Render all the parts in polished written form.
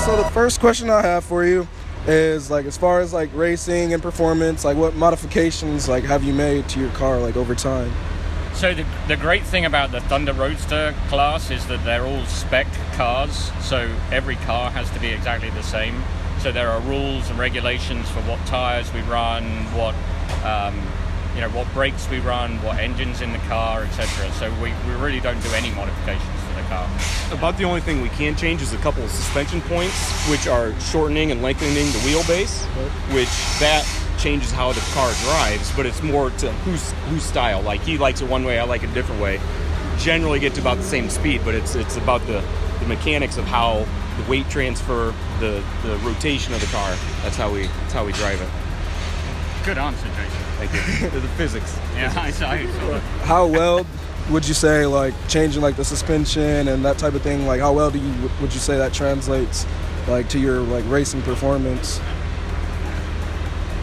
So the first question I have for you is, like, as far as like racing and performance, like what modifications like have you made to your car like over time? So the great thing about the Thunder Roadster class is that they're all spec cars, so every car has to be exactly the same. So there are rules and regulations for what tires we run, what what brakes we run, what engines in the car, etc. So we really don't do any modifications to the car. About the only thing we can change is a couple of suspension points, which are shortening and lengthening the wheelbase, which that changes how the car drives, but it's more to whose style. Like, he likes it one way, I like it a different way. Generally get to about the same speed, but it's about the mechanics of how the weight transfer, the rotation of the car. That's how we drive it. Good answer, Jason. Thank you. The physics. Yeah, I saw it. How well would you say, like, changing like the suspension and that type of thing, like how well would you say that translates like to your like racing performance?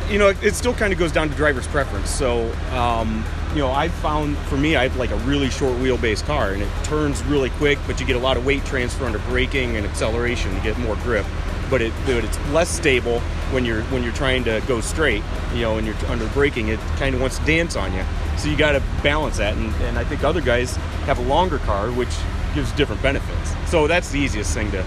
It still kind of goes down to driver's preference. So, I found, for me, I have like a really short wheelbase car, and it turns really quick, but you get a lot of weight transfer under braking and acceleration to get more grip. But it's less stable when you're trying to go straight, and you're under braking. It kind of wants to dance on you. So you got to balance that, and I think other guys have a longer car, which gives different benefits. So that's the easiest thing to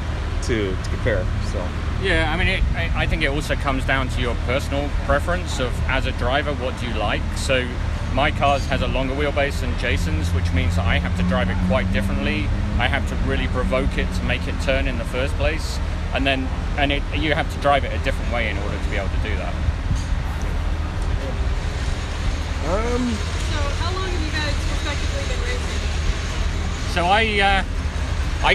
compare. So. Yeah, I mean, I think it also comes down to your personal preference of, as a driver, what do you like? So my car has a longer wheelbase than Jason's, which means that I have to drive it quite differently. I have to really provoke it to make it turn in the first place. You have to drive it a different way in order to be able to do that. So how long have you guys respectively been racing? So I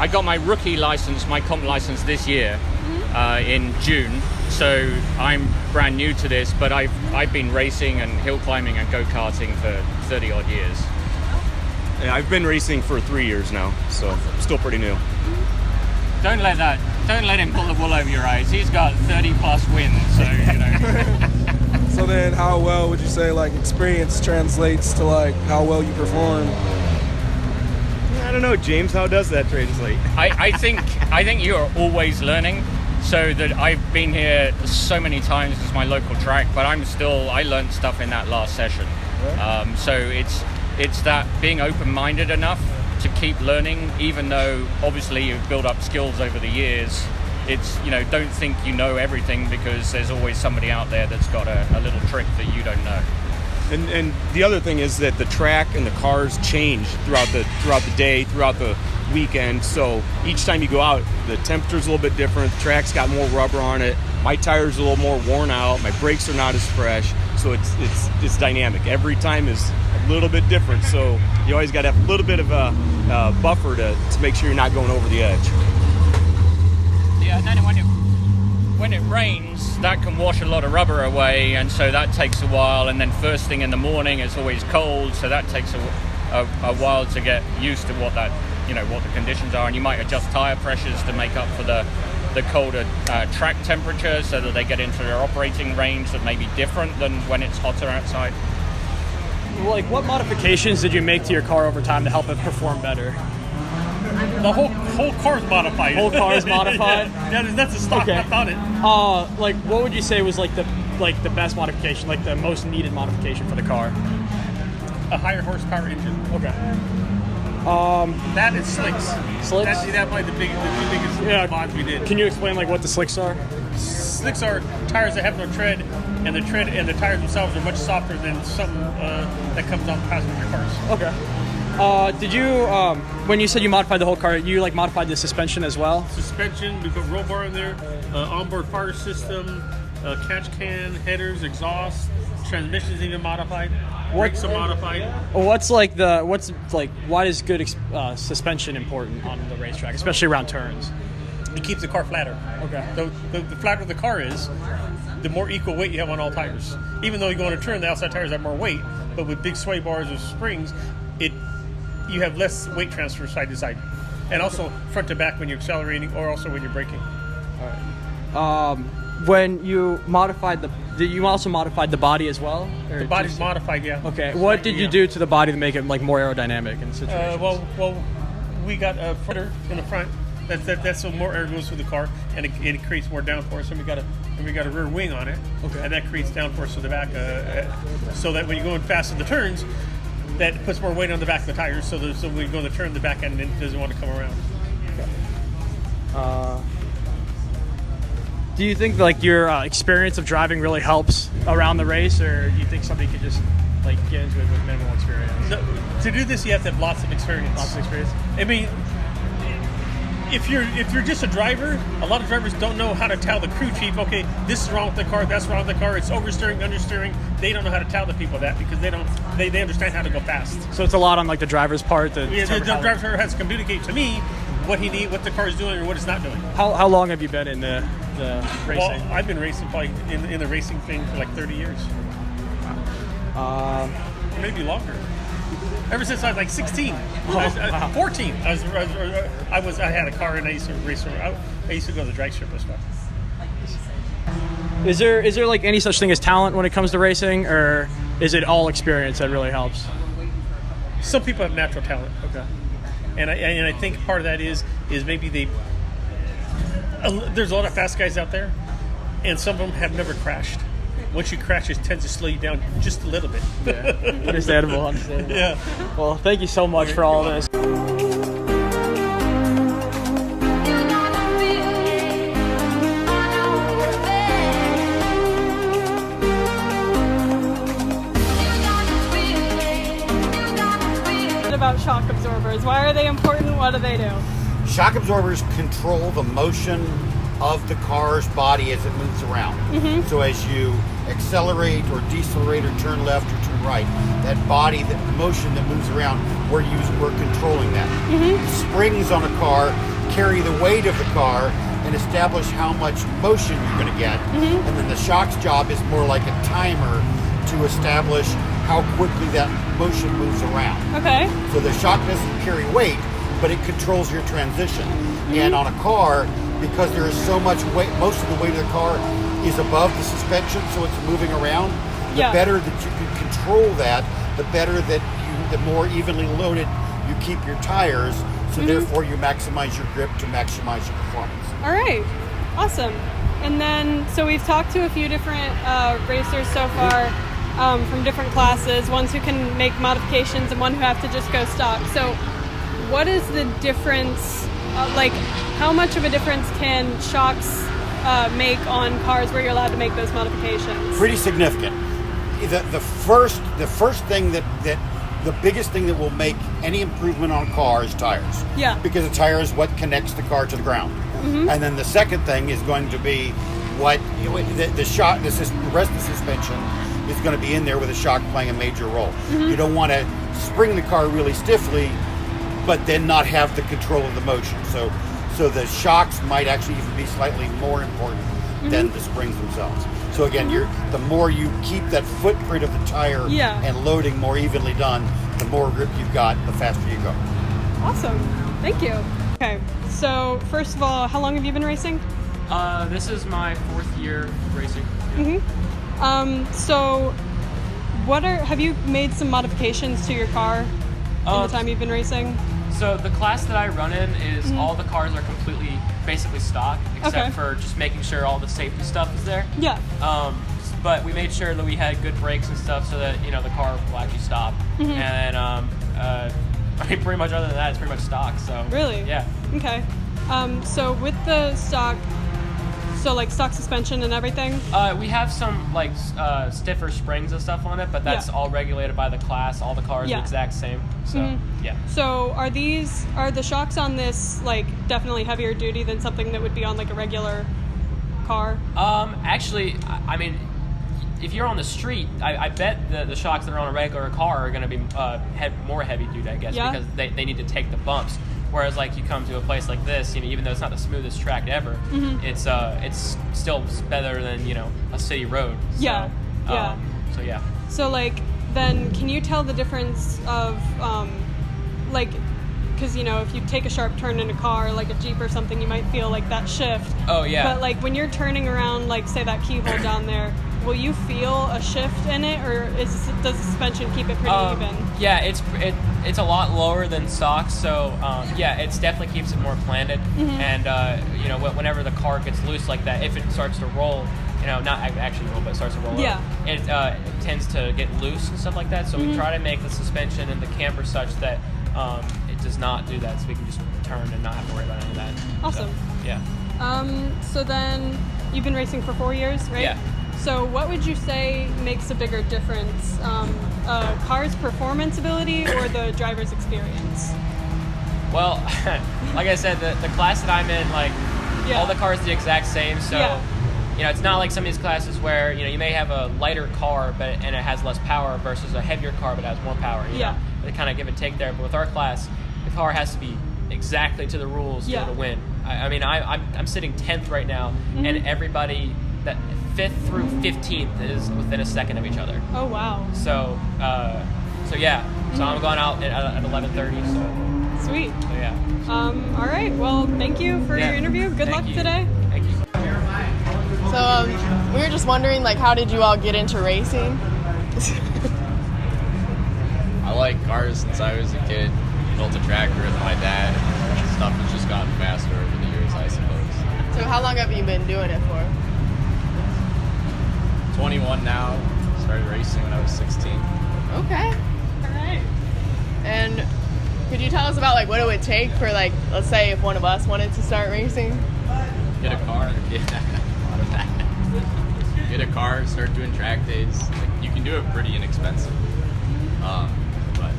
got my rookie license, my comp license this year, in June. So I'm brand new to this, but I've been racing and hill climbing and go-karting for 30 odd years. Yeah, I've been racing for 3 years now, so I'm still pretty new. Don't let him pull the wool over your eyes. He's got 30 plus wins, so So then how well would you say like experience translates to like how well you perform? I don't know, James, how does that translate? I think you are always learning. So that I've been here so many times as my local track, but I learned stuff in that last session. Yeah. So it's that being open-minded enough to keep learning, even though obviously you've built up skills over the years. It's, don't think you know everything, because there's always somebody out there that's got a little trick that you don't know. And the other thing is that the track and the cars change throughout the day, throughout the weekend. So each time you go out, the temperature's a little bit different. The track's got more rubber on it. My tire's a little more worn out. My brakes are not as fresh. So it's dynamic. Every time is a little bit different. So you always got to have a little bit of a buffer to make sure you're not going over the edge. Yeah, and then when it rains, that can wash a lot of rubber away, and so that takes a while. And then first thing in the morning, it's always cold, so that takes a while to get used to what the conditions are. And you might adjust tire pressures to make up for the colder track temperature, so that they get into their operating range that may be different than when it's hotter outside. Like, what modifications did you make to your car over time to help it perform better? The whole car's modified. Whole car is modified? Yeah, that's a stock on it. Like, what would you say was like the best modification, like the most needed modification for the car? A higher horsepower engine. Okay. That and slicks. Slicks? That's probably the two biggest mods we did. Can you explain like what the slicks are? Slicks are tires that have no tread, and the tires themselves are much softer than something that comes on passenger cars. Okay. Did you, when you said you modified the whole car, you like modified the suspension as well? Suspension, we put roll bar in there, onboard fire system, catch can, headers, exhaust, transmission's even modified, brakes are modified. Why is good suspension important on the racetrack, especially around turns? It keeps the car flatter. Okay. The flatter the car is, the more equal weight you have on all tires. Even though you go on a turn, the outside tires have more weight, but with big sway bars or springs, you have less weight transfer side to side. and also front to back when you're accelerating, or also when you're braking. When you modified did you also modified the body as well? Or The body's modified, yeah. Okay. What did you do to the body to make it like more aerodynamic in situations? Well, we got a footer in the front. That's so more air goes through the car, and it creates more downforce. And we got a rear wing on it, Okay. and that creates downforce to the back, so that when you're going fast in the turns, that puts more weight on the back of the tires. So when you go in the turn, the back end doesn't want to come around. Do you think like your experience of driving really helps around the race, or do you think somebody could just like get into it with minimal experience? No, to do this, you have to have lots of experience. Lots of experience. I mean, if you're just a driver, a lot of drivers don't know how to tell the crew chief, okay, this is wrong with the car, that's wrong with the car, it's oversteering, understeering. They don't know how to tell the people that because they understand how to go fast. So it's a lot on like the driver's part. The driver has to communicate to me what the car is doing or what it's not doing. How long have you been in the racing? Well, I've been racing probably in the racing thing for like 30 years. Maybe longer. Ever since I was like 16, wow. 14, I had a car and I used to race around. I used to go to the drag strip as well. Is there like any such thing as talent when it comes to racing, or is it all experience that really helps? Some people have natural talent. Okay. And I think part of that is maybe there's a lot of fast guys out there, and some of them have never crashed. Once you crash, it tends to slow you down just a little bit. Yeah. Understandable. Yeah. Well, thank you so much for all of this. About shock absorbers. Why are they important? What do they do? Shock absorbers control the motion of the car's body as it moves around. So as you accelerate or decelerate or turn left or turn right, that body, that motion that moves around, we're controlling that. The springs on a car carry the weight of the car and establish how much motion you're going to get. And then the shock's job is more like a timer to establish how quickly that motion moves around. Okay. So the shock doesn't carry weight, but it controls your transition. And on a car, because there is so much weight, most of the weight of the car is above the suspension, so it's moving around. The better that you can control that, the better that the more evenly loaded you keep your tires, so therefore you maximize your grip to maximize your performance. All right. Awesome. And then, so we've talked to a few different racers so far. From different classes, ones who can make modifications and one who have to just go stock. So what is the difference, like how much of a difference can shocks make on cars where you're allowed to make those modifications? Pretty significant. The first thing the biggest thing that will make any improvement on a car is tires. Yeah. Because the tire is what connects the car to the ground. And then the second thing is going to be what the shock, the rest of the suspension is going to be in there with the shock playing a major role. You don't want to spring the car really stiffly, but then not have the control of the motion. So the shocks might actually even be slightly more important than the springs themselves. So again, the more you keep that footprint of the tire and loading more evenly done, the more grip you've got, the faster you go. Awesome. Thank you. Okay. So first of all, how long have you been racing? This is my 4th year racing. So have you made some modifications to your car in the time you've been racing? So the class that I run in is all the cars are completely basically stock, except for just making sure all the safety stuff is there. Yeah. But we made sure that we had good brakes and stuff so that, the car will actually stop. And I mean, pretty much other than that, it's pretty much stock. So Really? Yeah. Okay. So with the stock, so like stock suspension and everything? We have some like stiffer springs and stuff on it, but that's all regulated by the class. All the cars are the exact same. So yeah. So are the shocks on this like definitely heavier duty than something that would be on like a regular car? Actually, I mean, if you're on the street, I bet the shocks that are on a regular car are going to be more heavy duty, I guess, because they need to take the bumps. Whereas, like, you come to a place like this, even though it's not the smoothest track ever, it's still better than a city road. So, So yeah. So like, then can you tell the difference of because if you take a sharp turn in a car like a Jeep or something, you might feel like that shift. Oh yeah. But like when you're turning around, like say that keyhole down there, will you feel a shift in it, or does the suspension keep it pretty even? Yeah, it's a lot lower than stocks, so yeah, it definitely keeps it more planted. And whenever the car gets loose like that, if it starts to roll, not actually roll, but starts to roll up, it tends to get loose and stuff like that. So we try to make the suspension in the camper such that it does not do that, so we can just turn and not have to worry about any of that. Awesome. So, yeah. So then you've been racing for 4 years, right? Yeah. So what would you say makes a bigger difference, a car's performance ability or the driver's experience? Well, like I said, the class that I'm in, all the cars are the exact same, so it's not like some of these classes where you may have a lighter car and it has less power versus a heavier car but it has more power. You know? They kind of give and take there. But with our class, the car has to be exactly to the rules to be able to win. I'm sitting 10th right now, and everybody that 5th through 15th is within a second of each other. Oh wow! So yeah. So I'm going out at 11:30. So sweet. So yeah. All right. Well, thank you for your interview. Good luck today. Thank you. So we were just wondering, how did you all get into racing? I like cars since I was a kid. Built a tractor with my dad. Stuff has just gotten faster over the years, I suppose. So how long have you been doing it for? 21 now. Started racing when I was 16. Okay. All right. And could you tell us about what it would take for let's say if one of us wanted to start racing? Get a car. Get a car. Start doing track days. You can do it pretty inexpensive. But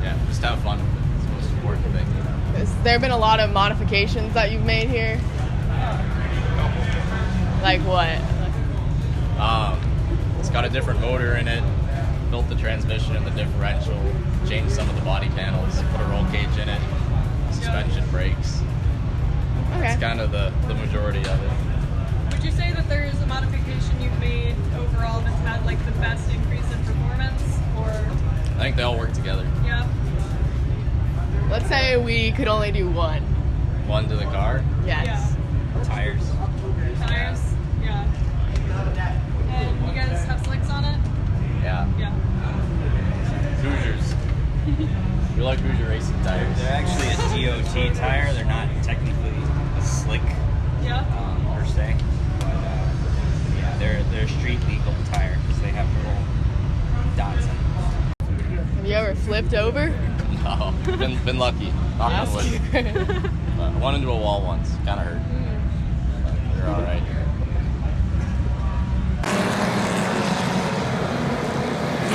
yeah, just have fun with it. It's the most important thing. Has there been a lot of modifications that you've made here? Like what? It's got a different motor in it. Built the transmission and the differential. Changed some of the body panels. Put a roll cage in it. Suspension, brakes. Okay. It's kind of the majority of it. Would you say that there is a modification you've made overall that's had the best increase in performance, or? I think they all work together. Yeah. Let's say we could only do one. One to the car. Yes. Yeah. Tires. Tires? Yeah. And you guys have slicks on it? Yeah. Yeah. Hoosiers. We like Hoosier racing tires. They're actually a DOT tire. They're not technically a slick per se. But yeah, they're a street legal tire because they have little dots on them. Have you ever flipped over? No. Been lucky. Knock on wood. I went into a wall once. Kind of hurt.